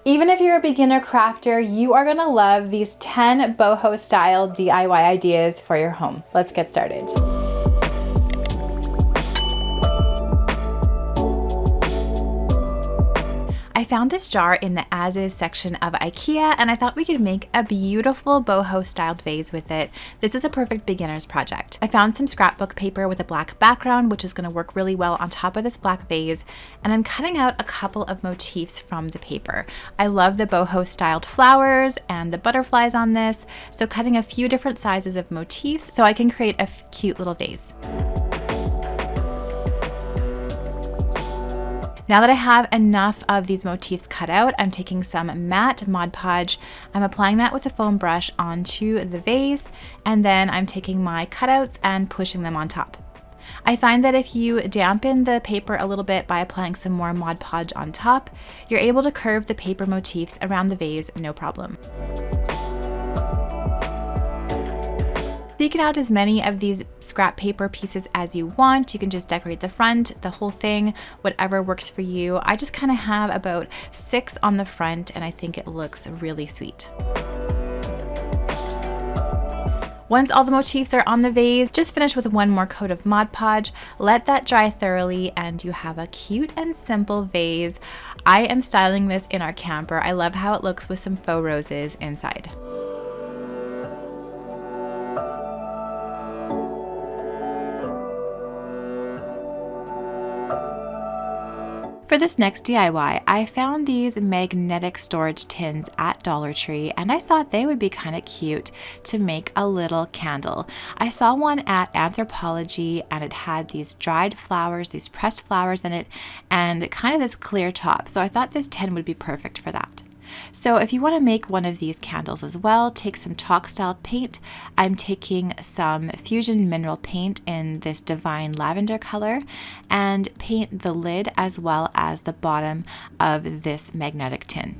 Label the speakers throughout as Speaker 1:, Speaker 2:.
Speaker 1: Even if you're a beginner crafter, you are gonna love these 10 boho style DIY ideas for your home. Let's get started. I found this jar in the as is section of IKEA and I thought we could make a beautiful boho styled vase with it. This is a perfect beginner's project. I found some scrapbook paper with a black background, which is going to work really well on top of this black vase, and I'm cutting out a couple of motifs from the paper. I love the boho styled flowers and the butterflies on this, so cutting a few different sizes of motifs so I can create a cute little vase. Now that I have enough of these motifs cut out, I'm taking some matte Mod Podge. I'm applying that with a foam brush onto the vase, and then I'm taking my cutouts and pushing them on top. I find that if you dampen the paper a little bit by applying some more Mod Podge on top, you're able to curve the paper motifs around the vase no problem. So you can add as many of these scrap paper pieces as you want. You can just decorate the front, the whole thing, whatever works for you. I just kind of have about 6 on the front and I think it looks really sweet. Once all the motifs are on the vase, just finish with one more coat of Mod Podge, let that dry thoroughly, and you have a cute and simple vase. I am styling this in our camper. I love how it looks with some faux roses inside. For this next DIY, I found these magnetic storage tins at Dollar Tree and I thought they would be kind of cute to make a little candle. I saw one at Anthropologie and it had these dried flowers, these pressed flowers in it, and kind of this clear top. So I thought this tin would be perfect for that. So if you want to make one of these candles as well, take some chalk style paint. I'm taking some Fusion Mineral paint in this Divine Lavender color and paint the lid as well as the bottom of this magnetic tin.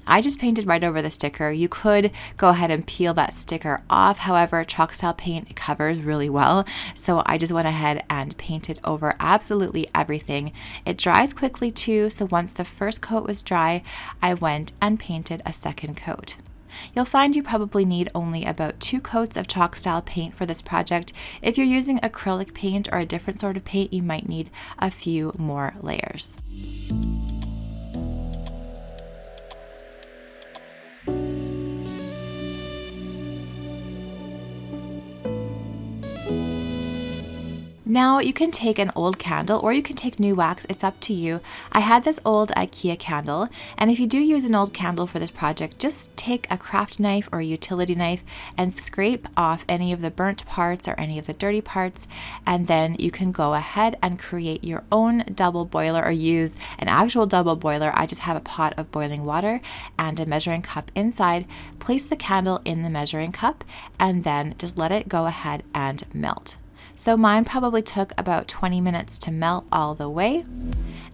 Speaker 1: I just painted right over the sticker. You could go ahead and peel that sticker off. However, chalk style paint covers really well. So I just went ahead and painted over absolutely everything. It dries quickly too. So once the first coat was dry, I went and painted a second coat. You'll find you probably need only about 2 coats of chalk style paint for this project. If you're using acrylic paint or a different sort of paint, you might need a few more layers. Now you can take an old candle or you can take new wax, it's up to you. I had this old IKEA candle, and if you do use an old candle for this project, just take a craft knife or a utility knife and scrape off any of the burnt parts or any of the dirty parts, and then you can go ahead and create your own double boiler or use an actual double boiler. I just have a pot of boiling water and a measuring cup inside. Place the candle in the measuring cup and then just let it go ahead and melt. So mine probably took about 20 minutes to melt all the way,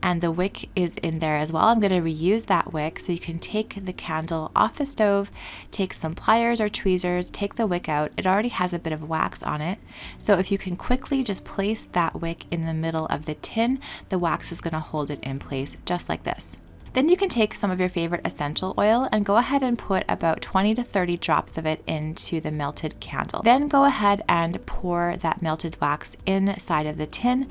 Speaker 1: and the wick is in there as well. I'm going to reuse that wick, so you can take the candle off the stove, take some pliers or tweezers, take the wick out. It already has a bit of wax on it, so if you can quickly just place that wick in the middle of the tin, the wax is going to hold it in place just like this. Then you can take some of your favorite essential oil and go ahead and put about 20 to 30 drops of it into the melted candle. Then go ahead and pour that melted wax inside of the tin.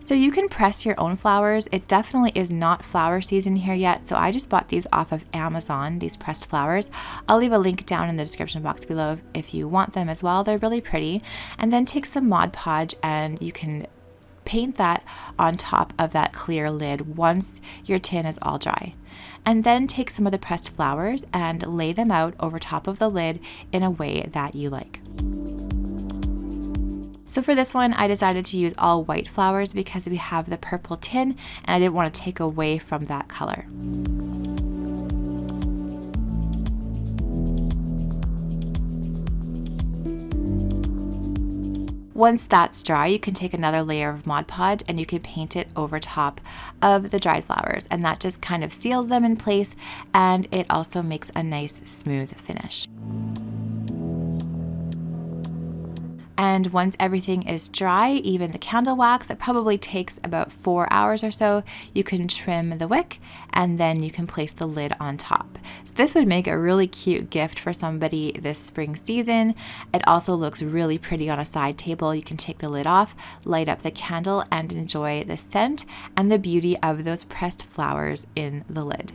Speaker 1: So you can press your own flowers. It definitely is not flower season here yet, so I just bought these off of Amazon, these pressed flowers. I'll leave a link down in the description box below if you want them as well. They're really pretty. And then take some Mod Podge and you can paint that on top of that clear lid once your tin is all dry. And then take some of the pressed flowers and lay them out over top of the lid in a way that you like. So for this one, I decided to use all white flowers because we have the purple tin and I didn't want to take away from that color. Once that's dry, you can take another layer of Mod Podge and you can paint it over top of the dried flowers, and that just kind of seals them in place, and it also makes a nice smooth finish. And once everything is dry, even the candle wax, it probably takes about 4 hours or so, you can trim the wick and then you can place the lid on top. So this would make a really cute gift for somebody this spring season. It also looks really pretty on a side table. You can take the lid off, light up the candle, and enjoy the scent and the beauty of those pressed flowers in the lid.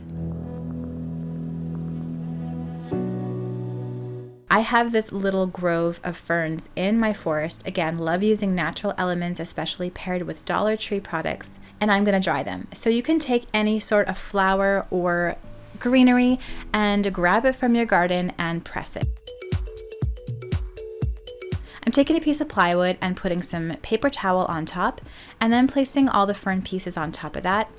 Speaker 1: I have this little grove of ferns in my forest. Again, love using natural elements, especially paired with Dollar Tree products, and I'm gonna dry them. So you can take any sort of flower or greenery and grab it from your garden and press it. I'm taking a piece of plywood and putting some paper towel on top, and then placing all the fern pieces on top of that.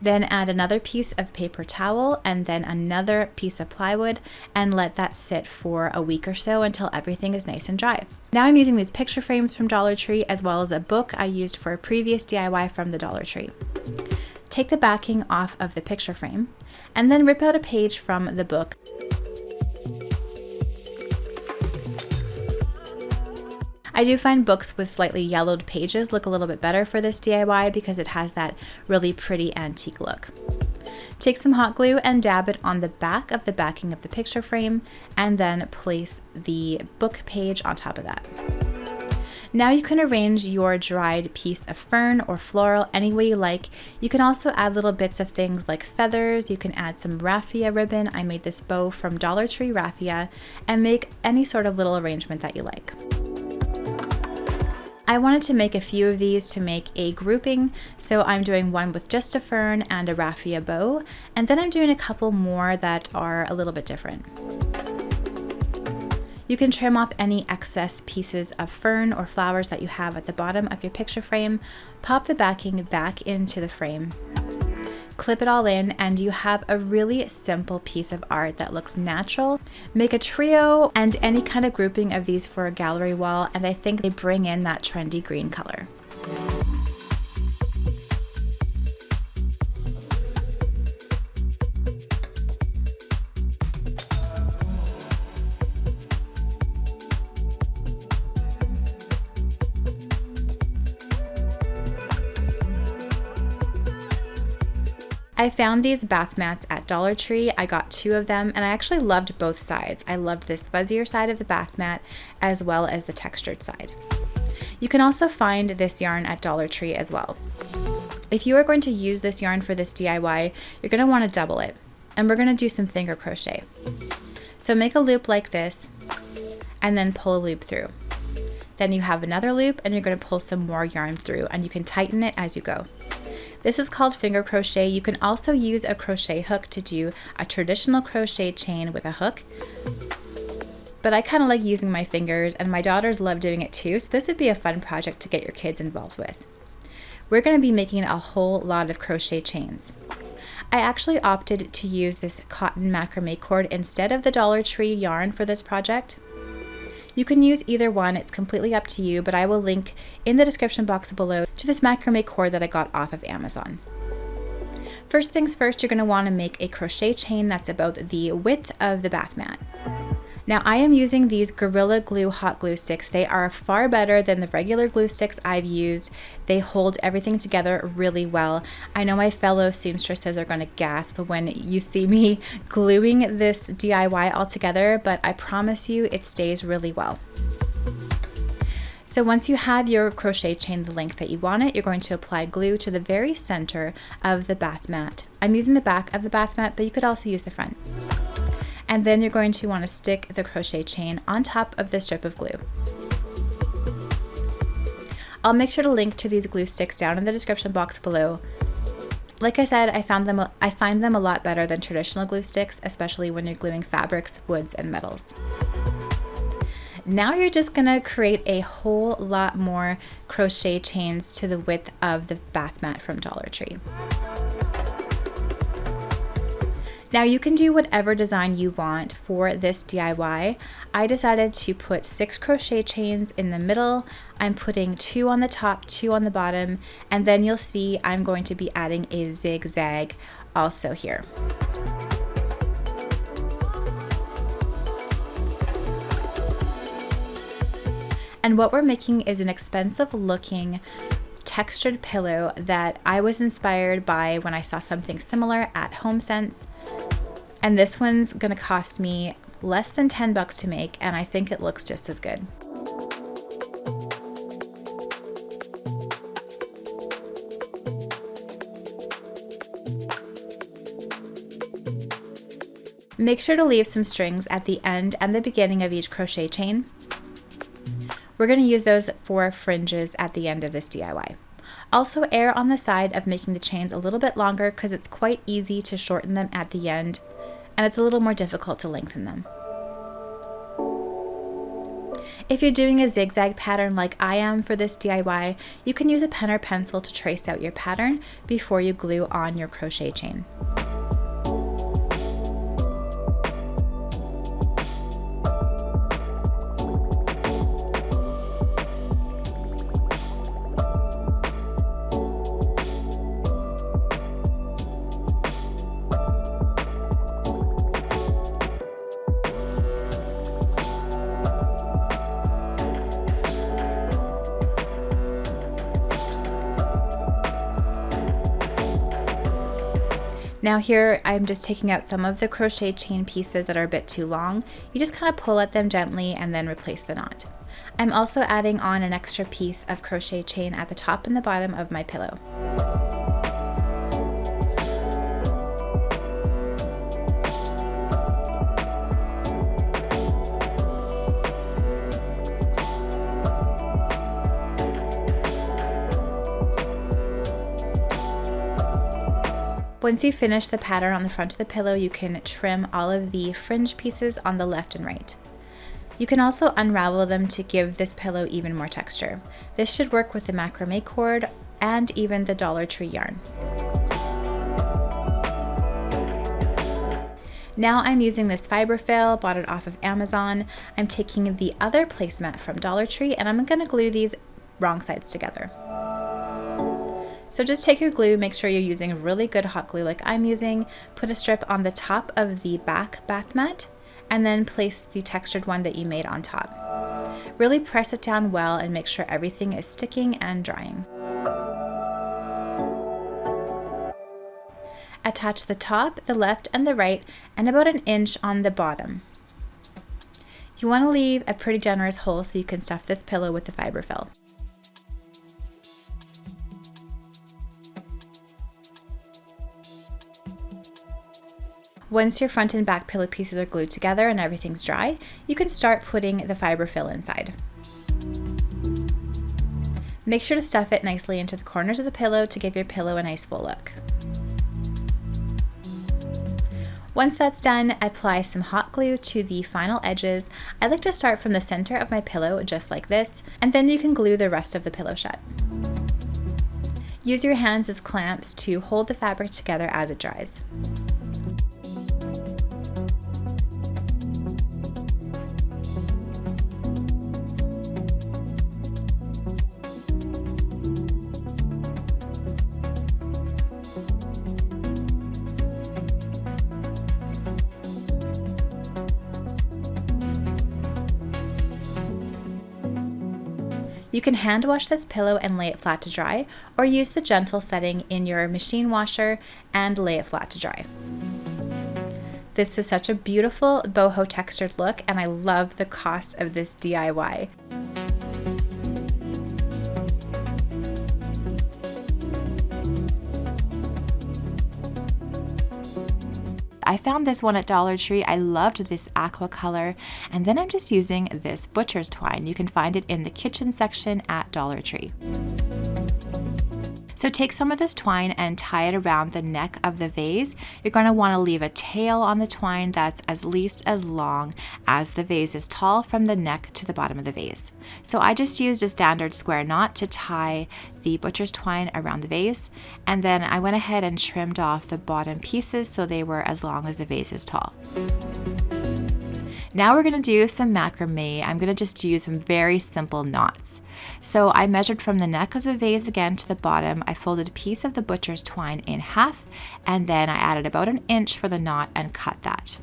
Speaker 1: Then add another piece of paper towel and then another piece of plywood and let that sit for a week or so until everything is nice and dry. Now I'm using these picture frames from Dollar Tree as well as a book I used for a previous DIY from the Dollar Tree. Take the backing off of the picture frame and then rip out a page from the book. I do find books with slightly yellowed pages look a little bit better for this DIY because it has that really pretty antique look. Take some hot glue and dab it on the back of the backing of the picture frame and then place the book page on top of that. Now you can arrange your dried piece of fern or floral any way you like. You can also add little bits of things like feathers. You can add some raffia ribbon. I made this bow from Dollar Tree raffia, and make any sort of little arrangement that you like. I wanted to make a few of these to make a grouping, so I'm doing one with just a fern and a raffia bow, and then I'm doing a couple more that are a little bit different. You can trim off any excess pieces of fern or flowers that you have at the bottom of your picture frame, pop the backing back into the frame, clip it all in, and you have a really simple piece of art that looks natural. Make a trio and any kind of grouping of these for a gallery wall, and I think they bring in that trendy green color. I found these bath mats at Dollar Tree. I got 2 of them and I actually loved both sides. I loved this fuzzier side of the bath mat as well as the textured side. You can also find this yarn at Dollar Tree as well. If you are going to use this yarn for this DIY, you're going to want to double it, and we're going to do some finger crochet. So make a loop like this and then pull a loop through. Then you have another loop and you're going to pull some more yarn through, and you can tighten it as you go. This is called finger crochet. You can also use a crochet hook to do a traditional crochet chain with a hook, but I kind of like using my fingers, and my daughters love doing it too, so this would be a fun project to get your kids involved with. We're going to be making a whole lot of crochet chains. I actually opted to use this cotton macrame cord instead of the Dollar Tree yarn for this project. You can use either one, it's completely up to you, but I will link in the description box below to this macrame cord that I got off of Amazon. First things first, you're going to want to make a crochet chain that's about the width of the bath mat. Now I am using these Gorilla Glue hot glue sticks. They are far better than the regular glue sticks I've used. They hold everything together really well. I know my fellow seamstresses are going to gasp when you see me gluing this DIY all together, but I promise you it stays really well. So once you have your crochet chain the length that you want it, you're going to apply glue to the very center of the bath mat. I'm using the back of the bath mat, but you could also use the front. And then you're going to want to stick the crochet chain on top of the strip of glue. I'll make sure to link to these glue sticks down in the description box below. Like I said, I find them a lot better than traditional glue sticks, especially when you're gluing fabrics, woods, and metals. Now you're just gonna create a whole lot more crochet chains to the width of the bath mat from Dollar Tree. Now you can do whatever design you want for this DIY. I decided to put 6 crochet chains in the middle. I'm putting 2 on the top, 2 on the bottom, and then you'll see I'm going to be adding a zigzag also here. And what we're making is an expensive looking textured pillow that I was inspired by when I saw something similar at HomeSense. And this one's gonna cost me less than 10 bucks to make, and I think it looks just as good. Make sure to leave some strings at the end and the beginning of each crochet chain. We're going to use those for fringes at the end of this DIY. Also err on the side of making the chains a little bit longer because it's quite easy to shorten them at the end, and it's a little more difficult to lengthen them. If you're doing a zigzag pattern like I am for this DIY, you can use a pen or pencil to trace out your pattern before you glue on your crochet chain. Now here I'm just taking out some of the crochet chain pieces that are a bit too long. You just kind of pull at them gently and then replace the knot. I'm also adding on an extra piece of crochet chain at the top and the bottom of my pillow. Once you finish the pattern on the front of the pillow, you can trim all of the fringe pieces on the left and right. You can also unravel them to give this pillow even more texture. This should work with the macrame cord and even the Dollar Tree yarn. Now I'm using this fiberfill, bought it off of Amazon. I'm taking the other placemat from Dollar Tree and I'm going to glue these wrong sides together. So just take your glue, make sure you're using really good hot glue like I'm using, put a strip on the top of the back bath mat, and then place the textured one that you made on top. Really press it down well and make sure everything is sticking and drying. Attach the top, the left, and the right, and about an inch on the bottom. You want to leave a pretty generous hole so you can stuff this pillow with the fiberfill. Once your front and back pillow pieces are glued together and everything's dry, you can start putting the fiberfill inside. Make sure to stuff it nicely into the corners of the pillow to give your pillow a nice full look. Once that's done, apply some hot glue to the final edges. I like to start from the center of my pillow, just like this, and then you can glue the rest of the pillow shut. Use your hands as clamps to hold the fabric together as it dries. You can hand wash this pillow and lay it flat to dry, or use the gentle setting in your machine washer and lay it flat to dry. This is such a beautiful boho textured look, and I love the cost of this DIY. I found this one at Dollar Tree. I loved this aqua color, and then I'm just using this butcher's twine. You can find it in the kitchen section at Dollar Tree. So take some of this twine and tie it around the neck of the vase. You're going to want to leave a tail on the twine that's at least as long as the vase is tall from the neck to the bottom of the vase. So I just used a standard square knot to tie the butcher's twine around the vase, and then I went ahead and trimmed off the bottom pieces so they were as long as the vase is tall. Now we're going to do some macrame. I'm going to just use some very simple knots. So I measured from the neck of the vase again to the bottom. I folded a piece of the butcher's twine in half, and then I added about an inch for the knot and cut that.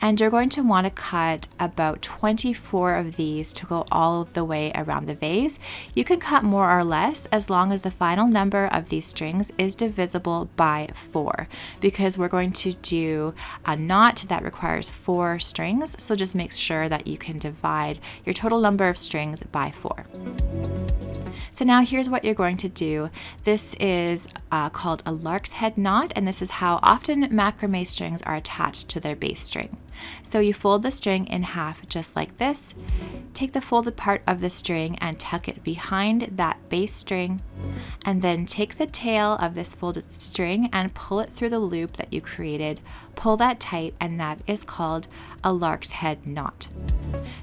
Speaker 1: And you're going to want to cut about 24 of these to go all the way around the vase. You can cut more or less as long as the final number of these strings is divisible by 4, because we're going to do a knot that requires 4 strings. So just make sure that you can divide your total number of strings by 4. So now here's what you're going to do. This is called a lark's head knot, and this is how often macrame strings are attached to their base string. So you fold the string in half just like this. Take the folded part of the string and tuck it behind that base string, and then take the tail of this folded string and pull it through the loop that you created. Pull that tight, and that is called a lark's head knot.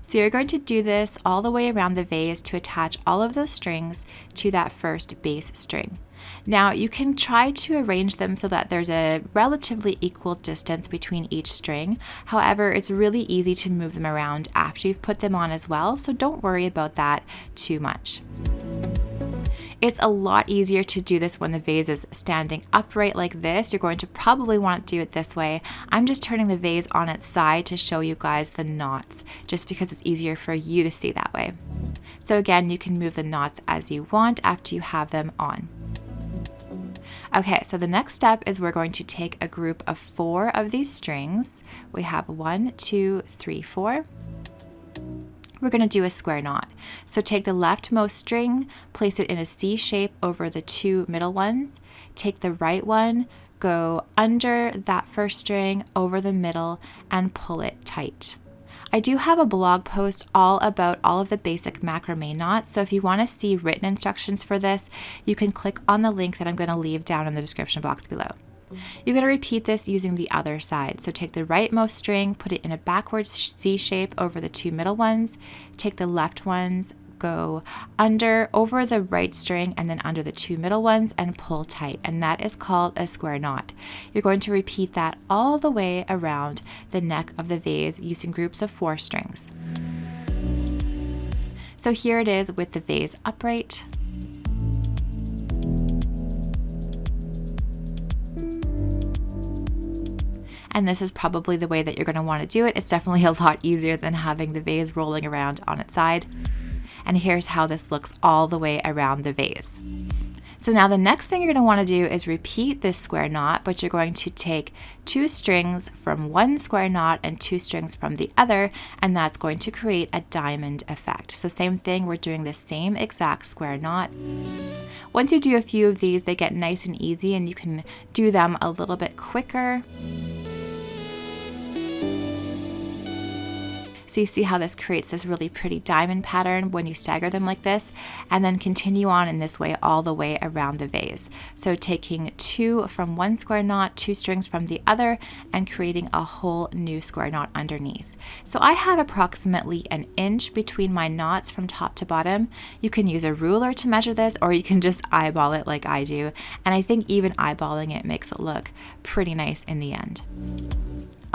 Speaker 1: So you're going to do this all the way around the vase to attach all of those strings to that first base string. Now you can try to arrange them so that there's a relatively equal distance between each string. However, it's really easy to move them around after you've put them on as well, so don't worry about that too much. It's a lot easier to do this when the vase is standing upright like this. You're going to probably want to do it this way. I'm just turning the vase on its side to show you guys the knots, just because it's easier for you to see that way. So again, you can move the knots as you want after you have them on. Okay, so the next step is we're going to take a group of 4 of these strings. We have 1, 2, 3, 4. We're going to do a square knot. So take the leftmost string, place it in a C shape over the 2 middle ones. Take the right one, go under that first string, over the middle, and pull it tight. I do have a blog post all about all of the basic macrame knots, so if you want to see written instructions for this, you can click on the link that I'm going to leave down in the description box below. You're going to repeat this using the other side. So take the rightmost string, put it in a backwards C shape over the 2 middle ones, take the left ones, go over the right string and then under the 2 middle ones and pull tight, and that is called a square knot. You're going to repeat that all the way around the neck of the vase using groups of 4 strings. So here it is with the vase upright. And this is probably the way that you're going to want to do it. It's definitely a lot easier than having the vase rolling around on its side. And here's how this looks all the way around the vase. So now the next thing you're going to want to do is repeat this square knot, but you're going to take 2 strings from one square knot and 2 strings from the other, and that's going to create a diamond effect. So same thing, we're doing the same exact square knot. Once you do a few of these, they get nice and easy and you can do them a little bit quicker. So you see how this creates this really pretty diamond pattern when you stagger them like this, and then continue on in this way all the way around the vase. So taking 2 from one square knot, 2 strings from the other, and creating a whole new square knot underneath. So I have approximately 1 inch between my knots from top to bottom. You can use a ruler to measure this, or you can just eyeball it like I do. And I think even eyeballing it makes it look pretty nice in the end.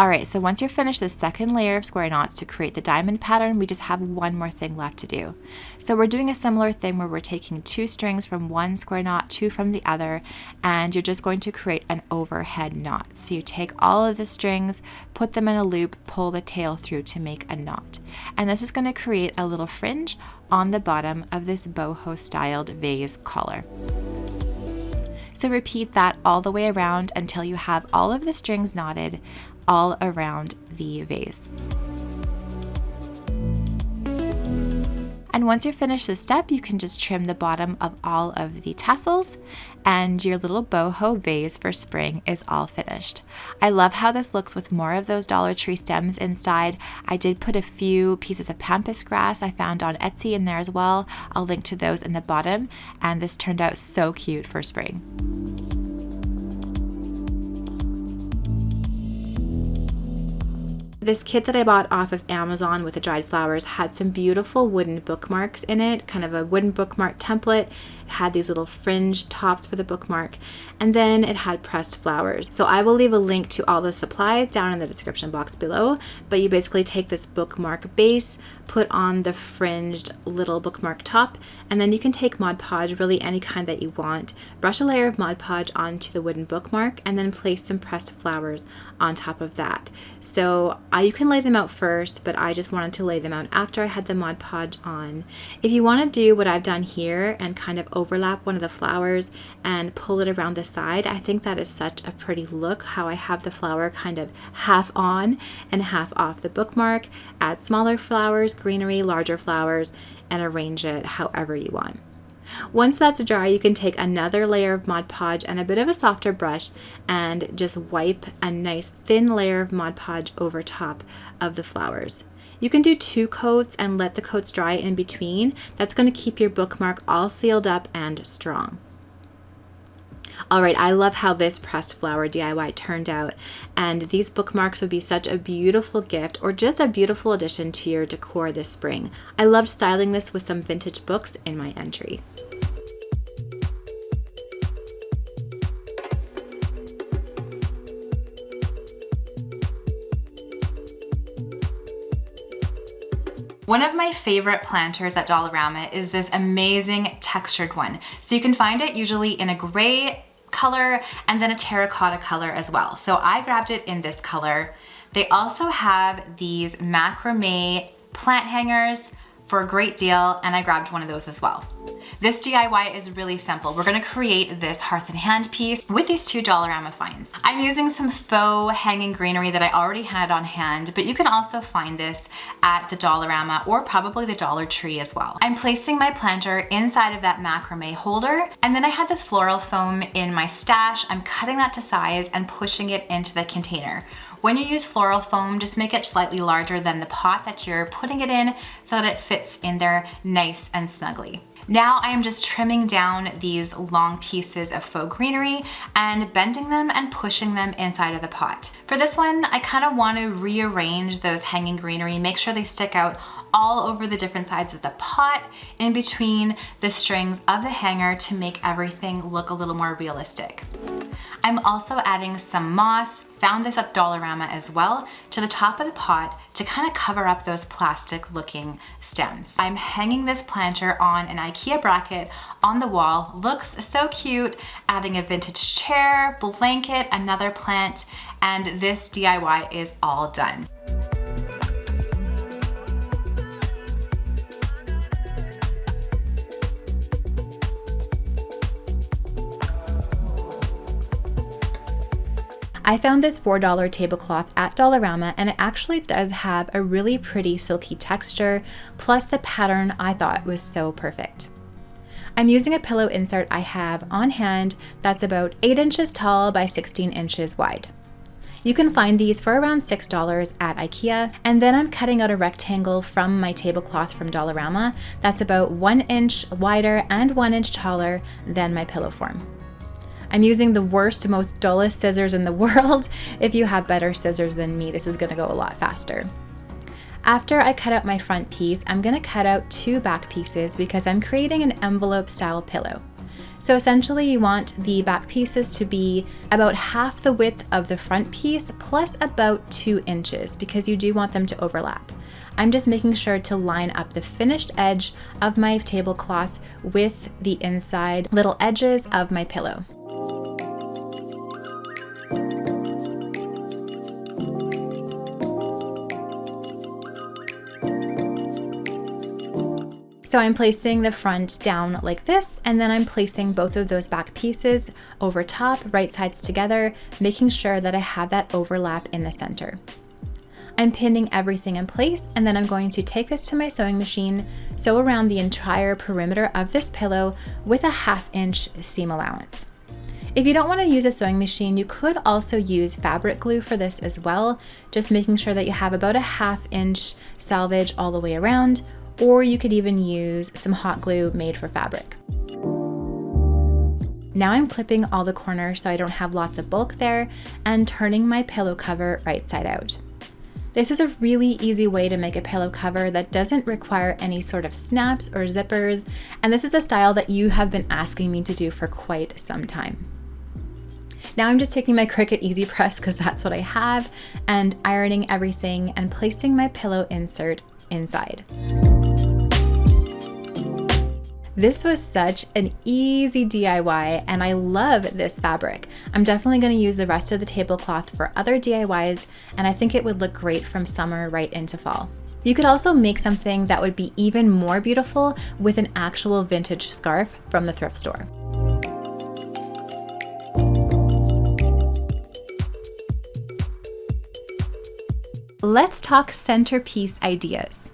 Speaker 1: Alright, so once you're finished the second layer of square knots to create the diamond pattern, we just have one more thing left to do. So we're doing a similar thing where we're taking 2 strings from one square knot, 2 from the other, and you're just going to create an overhead knot. So you take all of the strings, put them in a loop, pull the tail through to make a knot. And this is going to create a little fringe on the bottom of this boho styled vase collar. So repeat that all the way around until you have all of the strings knotted all around the vase. And once you're finished this step, you can just trim the bottom of all of the tassels, and your little boho vase for spring is all finished. I love how this looks with more of those Dollar Tree stems inside. I did put a few pieces of pampas grass I found on Etsy in there as well. I'll link to those in the bottom, and this turned out so cute for spring. This kit that I bought off of Amazon with the dried flowers had some beautiful wooden bookmarks in it, kind of a wooden bookmark template. It had these little fringe tops for the bookmark, and then it had pressed flowers. So I will leave a link to all the supplies down in the description box below, but you basically take this bookmark base, put on the fringed little bookmark top, and then you can take Mod Podge, really any kind that you want, brush a layer of Mod Podge onto the wooden bookmark, and then place some pressed flowers on top of that. So You can lay them out first, but I just wanted to lay them out after I had the Mod Podge on. If you want to do what I've done here and kind of overlap one of the flowers and pull it around the side, I think that is such a pretty look, how I have the flower kind of half on and half off the bookmark. Add smaller flowers, greenery, larger flowers, and arrange it however you want. Once that's dry, you can take another layer of Mod Podge and a bit of a softer brush and just wipe a nice thin layer of Mod Podge over top of the flowers. You can do 2 coats and let the coats dry in between. That's going to keep your bookmark all sealed up and strong. Alright, I love how this pressed flower DIY turned out, and these bookmarks would be such a beautiful gift or just a beautiful addition to your decor this spring. I loved styling this with some vintage books in my entry. One of my favorite planters at Dollarama is this amazing textured one. So you can find it usually in a gray color and then a terracotta color as well. So I grabbed it in this color. They also have these macrame plant hangers for a great deal, and I grabbed one of those as well. This DIY is really simple. We're gonna create this hearth and hand piece with these 2 Dollarama finds. I'm using some faux hanging greenery that I already had on hand, but you can also find this at the Dollarama or probably the Dollar Tree as well. I'm placing my planter inside of that macrame holder, and then I had this floral foam in my stash. I'm cutting that to size and pushing it into the container. When you use floral foam, just make it slightly larger than the pot that you're putting it in so that it fits in there nice and snugly. Now I am just trimming down these long pieces of faux greenery and bending them and pushing them inside of the pot. For this one, I kind of want to rearrange those hanging greenery, make sure they stick out all over the different sides of the pot, in between the strings of the hanger to make everything look a little more realistic. I'm also adding some moss, found this at Dollarama as well, to the top of the pot to kind of cover up those plastic looking stems. I'm hanging this planter on an IKEA bracket on the wall. Looks so cute, adding a vintage chair, blanket, another plant, and this DIY is all done. I found this $4 tablecloth at Dollarama, and it actually does have a really pretty silky texture, plus the pattern I thought was so perfect. I'm using a pillow insert I have on hand that's about 8 inches tall by 16 inches wide. You can find these for around $6 at IKEA, and then I'm cutting out a rectangle from my tablecloth from Dollarama that's about 1 inch wider and 1 inch taller than my pillow form. I'm using the worst, most dullest scissors in the world. If you have better scissors than me, this is gonna go a lot faster. After I cut out my front piece, I'm gonna cut out 2 back pieces because I'm creating an envelope style pillow. So essentially you want the back pieces to be about half the width of the front piece plus about 2 inches because you do want them to overlap. I'm just making sure to line up the finished edge of my tablecloth with the inside little edges of my pillow. So I'm placing the front down like this, and then I'm placing both of those back pieces over top, right sides together, making sure that I have that overlap in the center. I'm pinning everything in place, and then I'm going to take this to my sewing machine, sew around the entire perimeter of this pillow with a 1/2 inch seam allowance. If you don't want to use a sewing machine, you could also use fabric glue for this as well, just making sure that you have about a 1/2 inch selvage all the way around, or you could even use some hot glue made for fabric. Now I'm clipping all the corners so I don't have lots of bulk there and turning my pillow cover right side out. This is a really easy way to make a pillow cover that doesn't require any sort of snaps or zippers, and this is a style that you have been asking me to do for quite some time. Now I'm just taking my Cricut Easy Press, because that's what I have, and ironing everything and placing my pillow insert inside. This was such an easy DIY and I love this fabric. I'm definitely going to use the rest of the tablecloth for other DIYs and I think it would look great from summer right into fall. You could also make something that would be even more beautiful with an actual vintage scarf from the thrift store. Let's talk centerpiece ideas.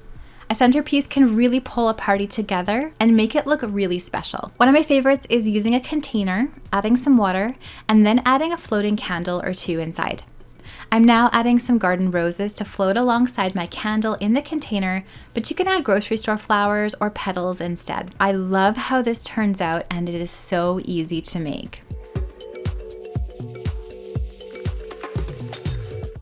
Speaker 1: A centerpiece can really pull a party together and make it look really special. One of my favorites is using a container, adding some water, and then adding a floating candle or two inside. I'm now adding some garden roses to float alongside my candle in the container, but you can add grocery store flowers or petals instead. I love how this turns out and it is so easy to make.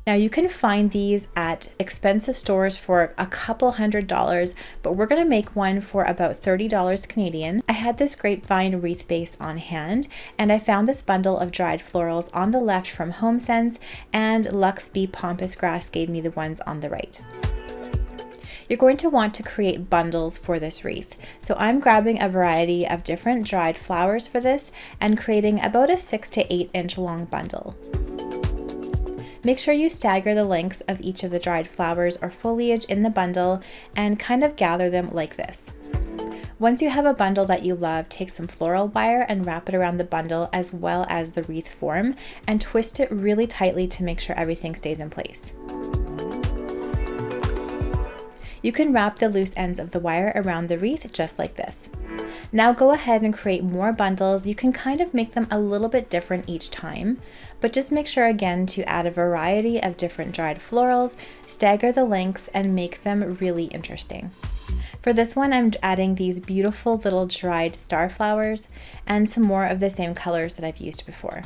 Speaker 1: Now you can find these at expensive stores for a couple $100s, but we're gonna make one for about $30 Canadian. I had this grapevine wreath base on hand, and I found this bundle of dried florals on the left from HomeSense, and Lux Bee Pampas Grass gave me the ones on the right. You're going to want to create bundles for this wreath. So I'm grabbing a variety of different dried flowers for this and creating about a 6 to 8 inch long bundle. Make sure you stagger the lengths of each of the dried flowers or foliage in the bundle and kind of gather them like this. Once you have a bundle that you love, take some floral wire and wrap it around the bundle as well as the wreath form and twist it really tightly to make sure everything stays in place. You can wrap the loose ends of the wire around the wreath just like this. Now go ahead and create more bundles. You can kind of make them a little bit different each time, but just make sure again to add a variety of different dried florals, stagger the lengths, and make them really interesting. For this one, I'm adding these beautiful little dried star flowers and some more of the same colors that I've used before.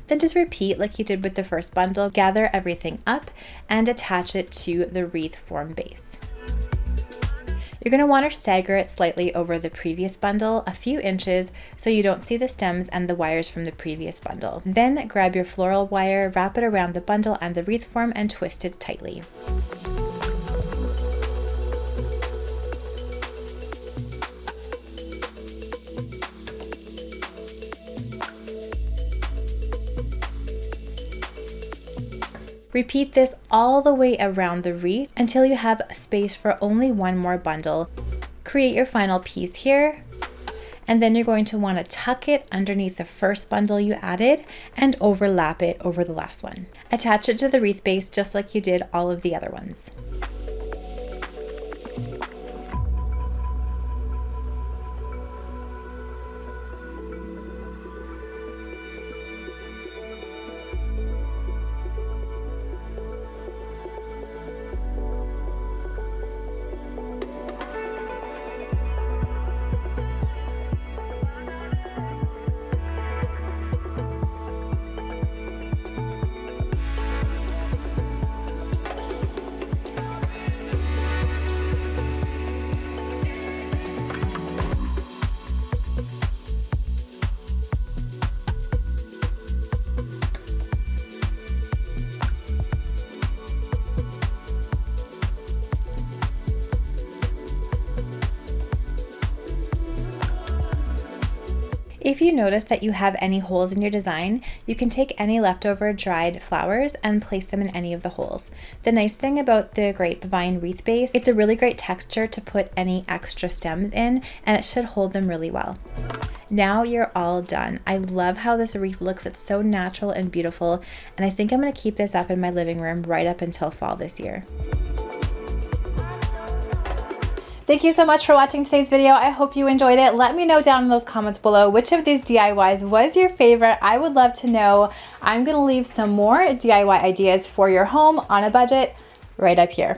Speaker 1: Then just repeat like you did with the first bundle, gather everything up and attach it to the wreath form base. You're going to want to stagger it slightly over the previous bundle, a few inches, so you don't see the stems and the wires from the previous bundle. Then grab your floral wire, wrap it around the bundle and the wreath form and twist it tightly. Repeat this all the way around the wreath until you have space for only one more bundle. Create your final piece here, and then you're going to want to tuck it underneath the first bundle you added and overlap it over the last one. Attach it to the wreath base just like you did all of the other ones. If you notice that you have any holes in your design, you can take any leftover dried flowers and place them in any of the holes. The nice thing about the grapevine wreath base, it's a really great texture to put any extra stems in, and it should hold them really well. Now you're all done. I love how this wreath looks. It's so natural and beautiful, and I think I'm going to keep this up in my living room right up until fall this year. Thank you so much for watching today's video. I hope you enjoyed it. Let me know down in those comments below which of these DIYs was your favorite. I would love to know. I'm gonna leave some more DIY ideas for your home on a budget right up here.